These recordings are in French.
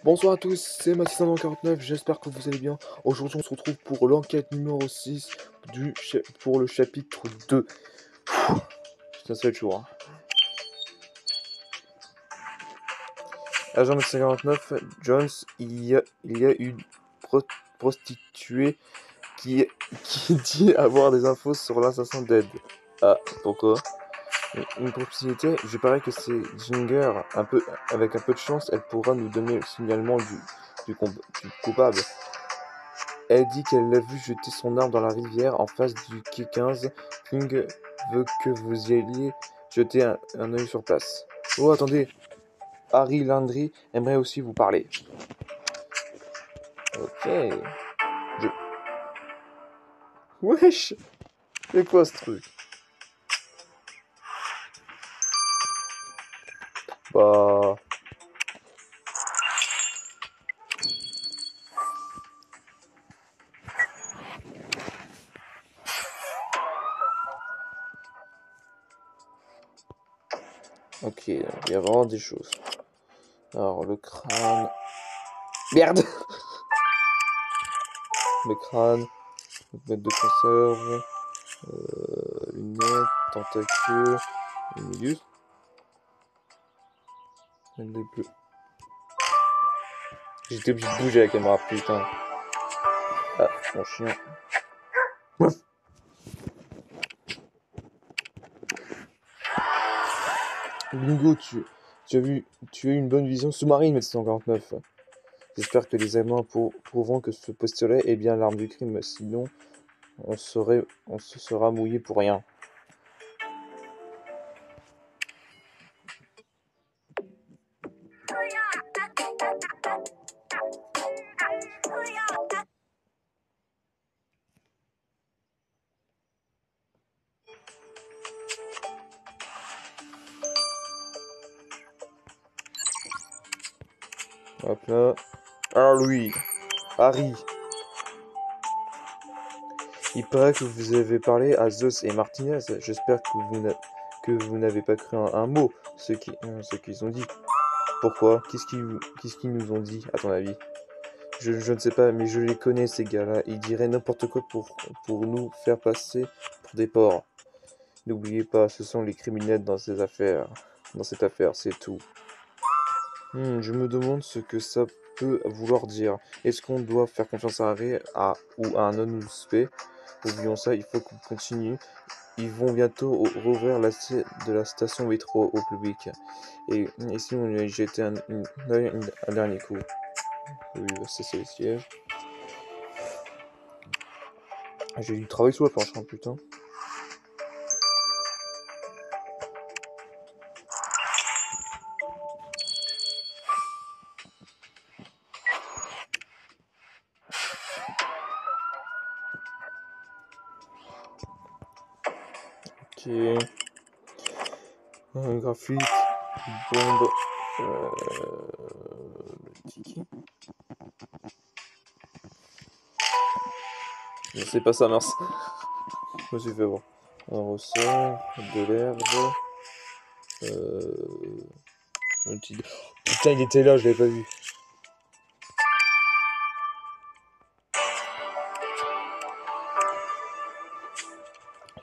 Bonsoir à tous, c'est Mathis49, j'espère que vous allez bien. Aujourd'hui, on se retrouve pour l'enquête numéro 6 pour le chapitre 2. Putain, ça va être chaud, hein. Agent Mathis 49, Jones, il y a une prostituée qui dit avoir des infos sur l'assassin d'Ed. Ah, pourquoi? Une propriété, je parie que c'est Ginger, avec un peu de chance, elle pourra nous donner le signalement du coupable. Elle dit qu'elle l'a vu jeter son arme dans la rivière en face du quai 15. King veut que vous y alliez jeter un œil sur place. Oh, attendez, Harry Landry aimerait aussi vous parler. Ok. Wesh, c'est quoi ce truc? Bah... Ok, il y a vraiment des choses. Alors, le crâne... Merde. Le crâne, mettre de conserve, lunettes, tentacules, une méduse. J'étais obligé de bouger la caméra, putain. Ah, mon chien. Bingo, tu as eu une bonne vision sous-marine, médecin 49. J'espère que les examens prouveront que ce pistolet est bien l'arme du crime, sinon on se sera mouillé pour rien. Hop là. Alors lui, Harry. Il paraît que vous avez parlé à Zeus et Martinez. J'espère que vous n'avez pas cru un mot, ce qu'ils ont dit. Pourquoi? Qu'est-ce qu'ils nous ont dit, à ton avis? Je ne sais pas, mais je les connais, ces gars-là. Ils diraient n'importe quoi pour nous faire passer pour des porcs. N'oubliez pas, ce sont les criminels dans cette affaire, c'est tout. Je me demande ce que ça peut vouloir dire. Est-ce qu'on doit faire confiance à Harry ou à un autre suspect? Oublions ça, il faut qu'on continue. Ils vont bientôt rouvrir de la station métro au public. Et si on lui jetait un dernier coup? Oui, c'est le siège. J'ai du travail sous la planche, hein, putain. Ok. Un graphite. Bombe. Le ticket. C'est pas ça, mince. Je me suis fait voir. Un ressort, de l'herbe. Un petit... Putain, il était là, je l'avais pas vu.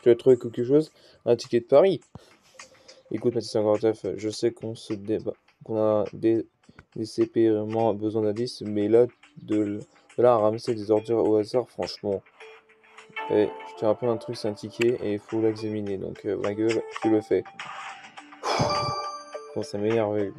Tu as trouvé quelque chose? Un ticket de Paris? Écoute, Mathis 59, je sais qu'on a désespérément besoin d'indices, mais là, de là à ramasser des ordures au hasard, franchement. Et je te rappelle un truc, c'est un ticket et il faut l'examiner, donc ma gueule, tu le fais. Bon, ça m'énerve lui.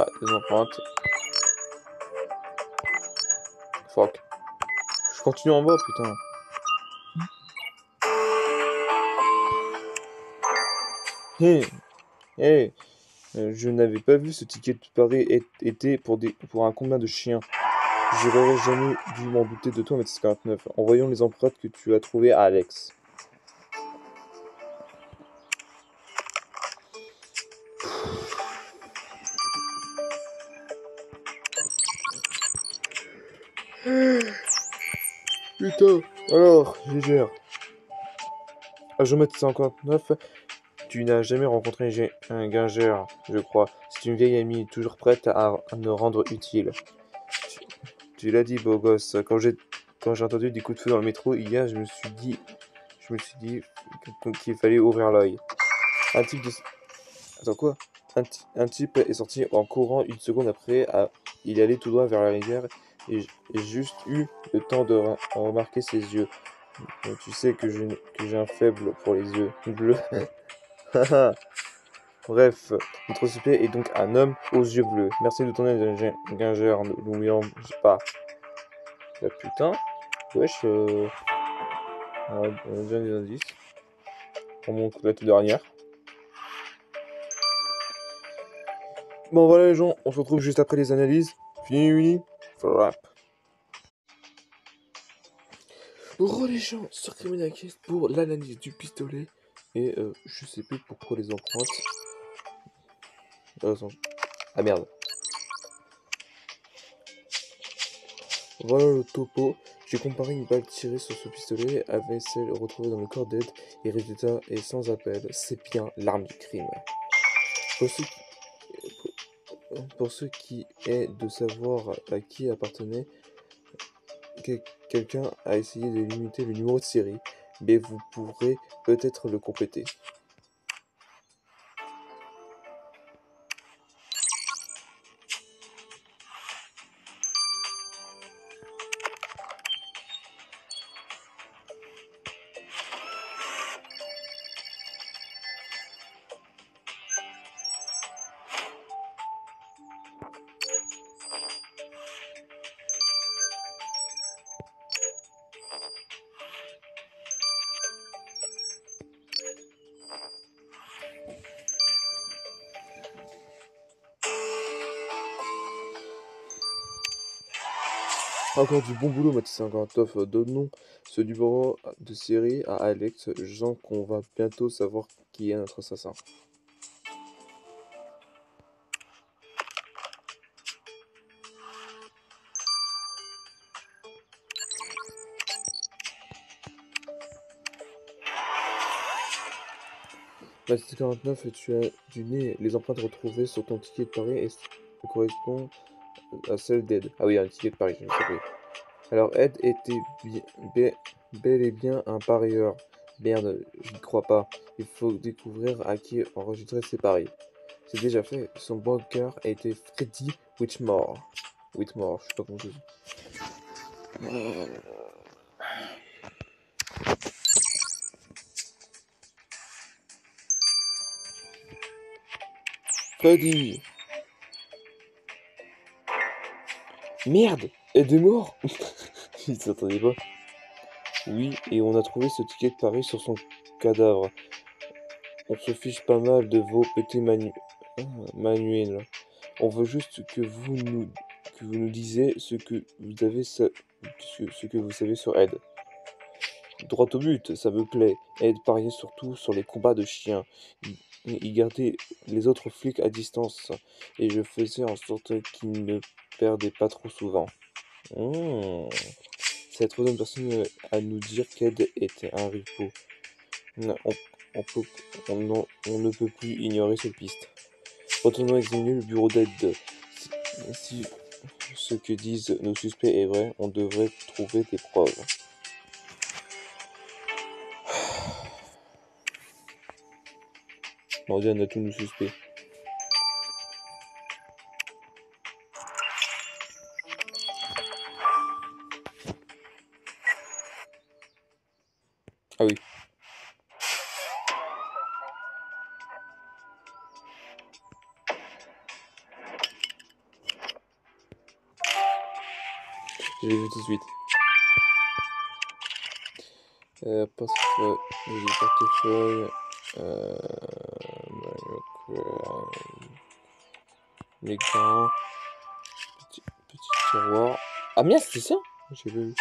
Ah, des empreintes. Fuck. Je continue en bas, putain. Hé, hé, je n'avais pas vu ce ticket de Paris était pour un combien de chiens. J'aurais jamais dû m'en douter de toi, Mathis 49. Envoyons les empreintes que tu as trouvées à Alex. Putain. Alors, Gégère. Agent 59, tu n'as jamais rencontré un gingère, je crois. C'est une vieille amie, toujours prête à me rendre utile. Tu, tu l'as dit, beau gosse. Quand j'ai entendu des coups de feu dans le métro hier, je me suis dit qu'il fallait ouvrir l'œil. Un type de... Attends, quoi? Un type est sorti en courant une seconde après. Il allait tout droit vers la rivière et j'ai juste eu le temps de remarquer ses yeux. Tu sais que j'ai un faible pour les yeux bleus. Bref, notre suspect est donc un homme aux yeux bleus. Merci de ton aide, Ginger. N'oublions pas. Bah putain. Wesh. On a déjà des indices. On montre la toute dernière. Bon voilà les gens, on se retrouve juste après les analyses. Fini, frappe. Re les gens, sur Criminal Case pour l'analyse du pistolet. Et je sais plus pourquoi les empreintes. Ah merde. Voilà le topo. J'ai comparé une balle tirée sur ce pistolet avec celle retrouvée dans le corps d'Ed et résultat est sans appel. C'est bien l'arme du crime. Pour ceux, pour ce qui est de savoir à qui appartenait, quelqu'un a essayé de limiter le numéro de série, mais vous pourrez peut-être le compléter. Encore du bon boulot, Mathis 59. Donnons ce numéro de série à Alex. Je sens qu'on va bientôt savoir qui est notre assassin. Mathis 49, tu as du nez. Les empreintes retrouvées sur ton ticket de Paris correspondent à celle d'Ed. Ah oui, un ticket de Paris, je me souviens. Alors Ed était bel et bien un parieur. Merde, je n'y crois pas. Il faut découvrir à qui enregistrer ses paris. C'est déjà fait. Son banqueur était Freddie Whitmore. Whitmore, je sais pas comment je dis. Freddy! Merde! Ed est mort! Il s'attendait pas. Oui, et on a trouvé ce ticket de Paris sur son cadavre. On se fiche pas mal de vos petits manuels. On veut juste que vous nous disiez ce que vous savez sur Ed. Droit au but, ça me plaît. Ed pariait surtout sur les combats de chiens. Il gardait les autres flics à distance. Et je faisais en sorte qu'ils ne perdaient pas trop souvent. C'est la troisième personne à nous dire qu'Ed était un ripo. On ne peut plus ignorer cette piste. Retournons examiner le bureau d'Ed. Si ce que disent nos suspects est vrai, on devrait trouver des preuves. On dit on a tous nos suspects. Ah oui. Je l'ai vu tout de suite. Portefeuille. Les gants. Petit tiroir. Ah merde, c'est ça? J'ai vu.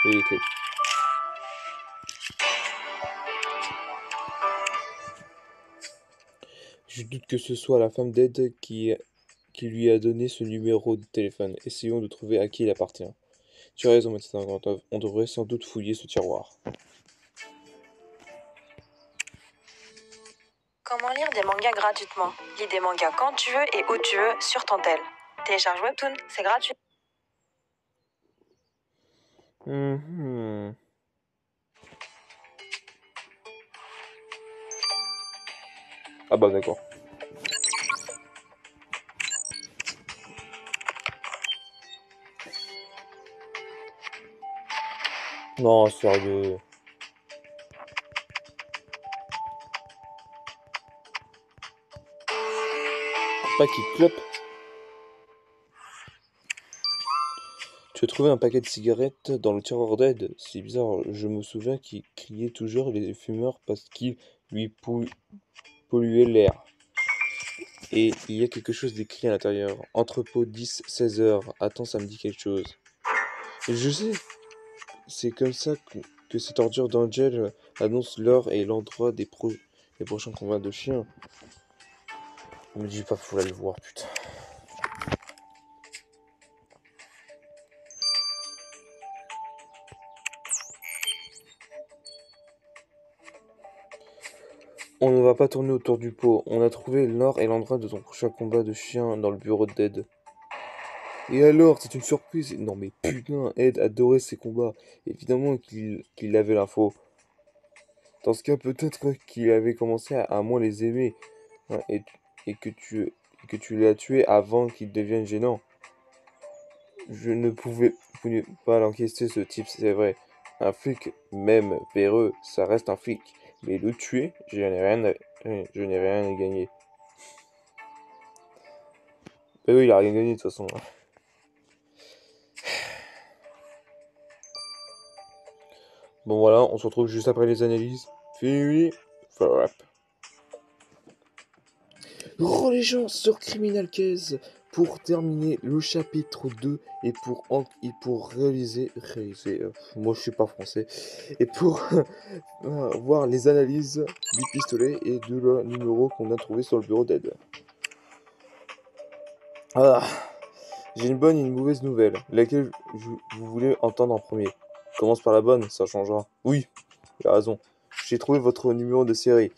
Et les clés. Je doute que ce soit la femme d'Ed qui lui a donné ce numéro de téléphone. Essayons de trouver à qui il appartient. Tu as raison, Mathilde 59. On devrait sans doute fouiller ce tiroir. Comment lire des mangas gratuitement? Lis des mangas quand tu veux et où tu veux sur ton tel. Télécharge Webtoon, c'est gratuit. Ah bah d'accord. Non, sérieux. Pas qu'il clope. Tu as trouvé un paquet de cigarettes dans le tiroir d'Ed. C'est bizarre, je me souviens qu'il criait toujours les fumeurs parce qu'ils lui polluaient l'air. Et il y a quelque chose d'écrit à l'intérieur. Entrepôt 10-16 heures. Attends, ça me dit quelque chose. Et je sais, c'est comme ça que cette ordure d'Angel annonce l'heure et l'endroit des prochains combats de chiens. Ne me dis pas qu'il faut aller le voir, putain. On ne va pas tourner autour du pot. On a trouvé l'heure et l'endroit de ton prochain combat de chiens dans le bureau d'Ed. Et alors, c'est une surprise. Non mais putain, Ed adorait ces combats. Évidemment qu'il avait l'info. Dans ce cas, peut-être qu'il avait commencé à moins les aimer. Hein, et que tu l'as tué avant qu'il devienne gênant. Je ne pouvais pas l'encaisser, ce type, c'est vrai. Un flic, même véreux, ça reste un flic. Mais le tuer, je n'ai rien à gagner. Mais oui, il a rien gagné de toute façon. Bon voilà, on se retrouve juste après les analyses. Fini. Rap. Les gens sur Criminal Case pour terminer le chapitre 2 et pour réaliser moi je suis pas français, et pour voir les analyses du pistolet et de le numéro qu'on a trouvé sur le bureau d'aide. Ah, j'ai une bonne et une mauvaise nouvelle. Laquelle vous voulez entendre en premier? Commence par la bonne, ça changera. Oui, il a raison. J'ai trouvé votre numéro de série.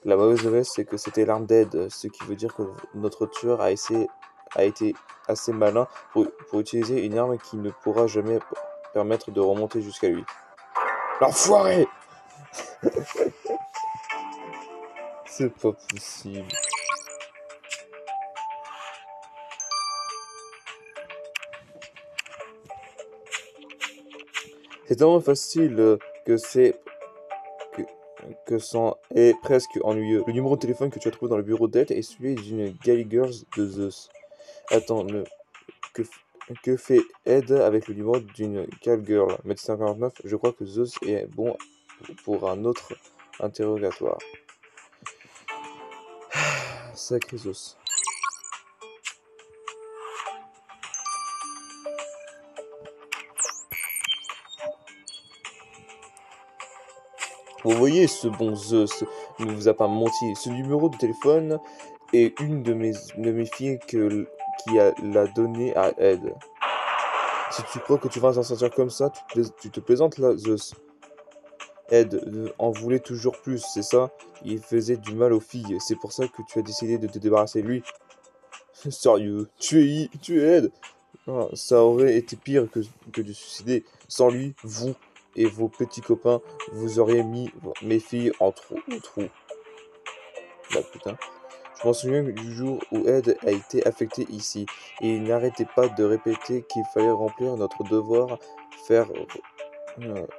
La mauvaise nouvelle, c'est que c'était l'arme d'aide, ce qui veut dire que notre tueur a été assez malin pour utiliser une arme qui ne pourra jamais permettre de remonter jusqu'à lui. L'enfoiré! C'est pas possible. C'est tellement facile que c'en est presque ennuyeux. Le numéro de téléphone que tu as trouvé dans le bureau d'aide est celui d'une Gallagher de Zeus. Attends, que, que fait Ed avec le numéro d'une call-girl? Médecin 49, je crois que Zeus est bon pour un autre interrogatoire. Sacré Zeus. Vous voyez, ce bon Zeus ne vous a pas menti. Ce numéro de téléphone est une de mes filles qui l'a donné à Ed. Si tu crois que tu vas t'en sortir comme ça, tu te plaisantes là, Zeus. Ed en voulait toujours plus, c'est ça? Il faisait du mal aux filles, c'est pour ça que tu as décidé de te débarrasser de lui. Sérieux, tu es Ed. Ah, ça aurait été pire que de suicider. Sans lui, vous et vos petits copains, vous auriez mis mes filles en trou. Bah putain. Je m'en souviens du jour où Ed a été affecté ici, et il n'arrêtait pas de répéter qu'il fallait remplir notre devoir, faire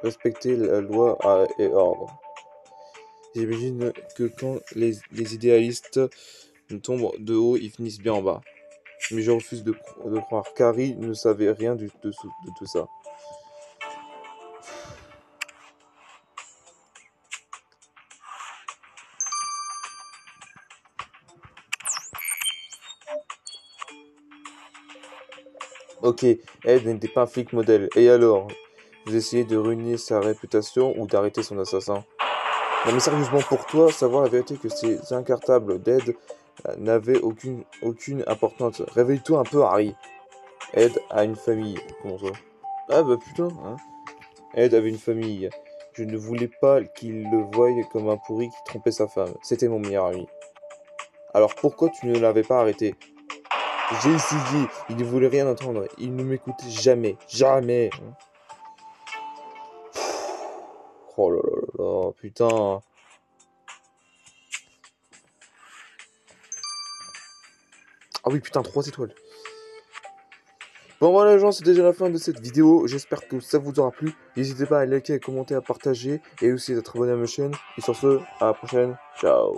respecter la loi et ordre. J'imagine que quand les idéalistes tombent de haut, ils finissent bien en bas. Mais je refuse de croire. Carrie ne savait rien de tout ça. Ok, Ed n'était pas un flic modèle. Et alors? Vous essayez de ruiner sa réputation ou d'arrêter son assassin? Non mais sérieusement, pour toi, savoir la vérité que ces incartables d'Ed n'avaient aucune importance. Réveille-toi un peu, Harry. Ed a une famille. Comment ça? Ah bah putain, hein. Ed avait une famille. Je ne voulais pas qu'il le voie comme un pourri qui trompait sa femme. C'était mon meilleur ami. Alors pourquoi tu ne l'avais pas arrêté? J'ai essayé, il ne voulait rien entendre. Il ne m'écoutait jamais. Jamais. Oh là là là là, putain. Ah oui, putain, 3 étoiles. Bon voilà les gens, c'est déjà la fin de cette vidéo. J'espère que ça vous aura plu. N'hésitez pas à liker, à commenter, à partager et aussi d'être abonné à ma chaîne. Et sur ce, à la prochaine. Ciao.